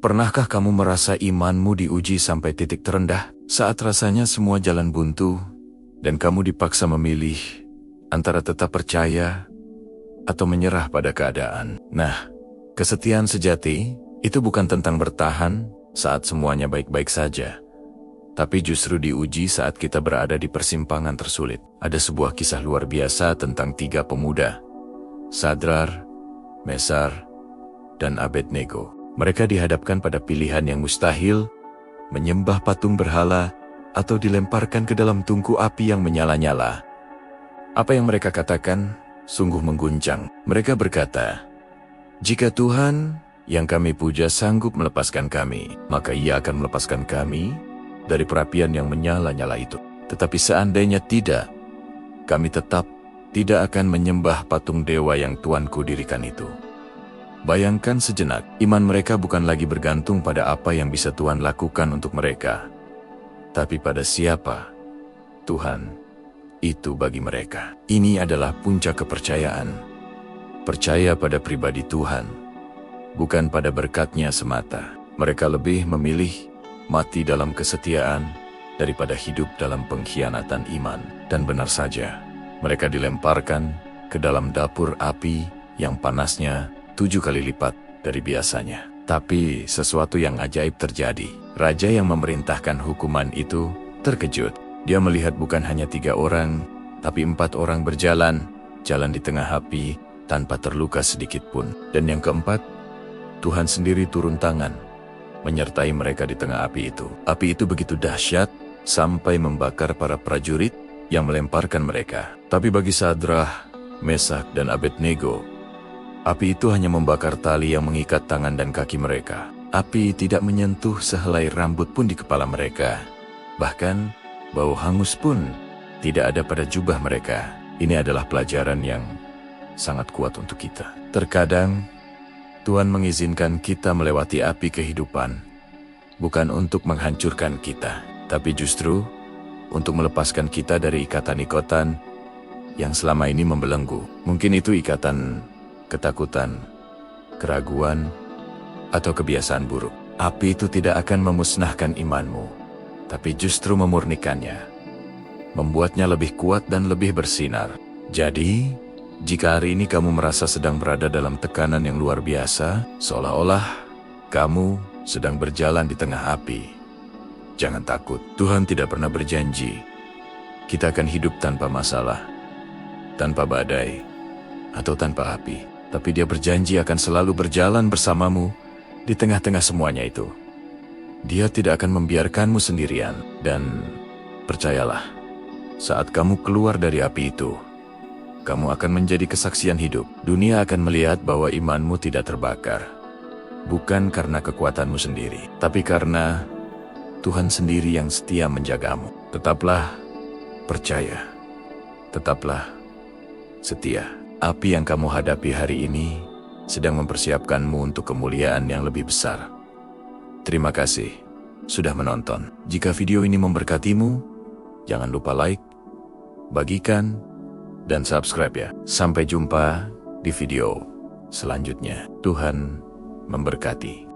Pernahkah kamu merasa imanmu diuji sampai titik terendah, saat rasanya semua jalan buntu, dan kamu dipaksa memilih antara tetap percaya atau menyerah pada keadaan? Nah, kesetiaan sejati itu bukan tentang bertahan saat semuanya baik-baik saja, tapi justru diuji saat kita berada di persimpangan tersulit. Ada sebuah kisah luar biasa tentang 3 pemuda, Sadrar, Mesar, dan Abednego. Mereka dihadapkan pada pilihan yang mustahil, menyembah patung berhala, atau dilemparkan ke dalam tungku api yang menyala-nyala. Apa yang mereka katakan sungguh mengguncang. Mereka berkata, "Jika Tuhan yang kami puja sanggup melepaskan kami, maka Ia akan melepaskan kami dari perapian yang menyala-nyala itu. Tetapi seandainya tidak, kami tetap tidak akan menyembah patung dewa yang Tuanku dirikan itu." Bayangkan sejenak, iman mereka bukan lagi bergantung pada apa yang bisa Tuhan lakukan untuk mereka, tapi pada siapa Tuhan itu bagi mereka. Ini adalah puncak kepercayaan. Percaya pada pribadi Tuhan, bukan pada berkat-Nya semata. Mereka lebih memilih mati dalam kesetiaan daripada hidup dalam pengkhianatan iman. Dan benar saja, mereka dilemparkan ke dalam dapur api yang panasnya 7 kali lipat dari biasanya. Tapi sesuatu yang ajaib terjadi. Raja yang memerintahkan hukuman itu terkejut. Dia melihat bukan hanya 3 orang, tapi 4 orang jalan di tengah api tanpa terluka sedikit pun. Dan yang keempat, Tuhan sendiri turun tangan menyertai mereka di tengah api itu. Api itu begitu dahsyat sampai membakar para prajurit yang melemparkan mereka. Tapi bagi Sadrah, Mesak, dan Abednego, api itu hanya membakar tali yang mengikat tangan dan kaki mereka. Api tidak menyentuh sehelai rambut pun di kepala mereka. Bahkan, bau hangus pun tidak ada pada jubah mereka. Ini adalah pelajaran yang sangat kuat untuk kita. Terkadang, Tuhan mengizinkan kita melewati api kehidupan, bukan untuk menghancurkan kita, tapi justru untuk melepaskan kita dari ikatan-ikatan yang selama ini membelenggu. Mungkin itu ikatan ketakutan, keraguan, atau kebiasaan buruk. Api itu tidak akan memusnahkan imanmu, tapi justru memurnikannya, membuatnya lebih kuat dan lebih bersinar. Jadi, jika hari ini kamu merasa sedang berada dalam tekanan yang luar biasa, seolah-olah kamu sedang berjalan di tengah api, jangan takut. Tuhan tidak pernah berjanji kita akan hidup tanpa masalah, tanpa badai, atau tanpa api. Tapi Dia berjanji akan selalu berjalan bersamamu di tengah-tengah semuanya itu. Dia tidak akan membiarkanmu sendirian. Dan percayalah, saat kamu keluar dari api itu, kamu akan menjadi kesaksian hidup. Dunia akan melihat bahwa imanmu tidak terbakar. Bukan karena kekuatanmu sendiri, tapi karena Tuhan sendiri yang setia menjagamu. Tetaplah percaya. Tetaplah setia. Api yang kamu hadapi hari ini sedang mempersiapkanmu untuk kemuliaan yang lebih besar. Terima kasih sudah menonton. Jika video ini memberkatimu, jangan lupa like, bagikan, dan subscribe ya. Sampai jumpa di video selanjutnya. Tuhan memberkati.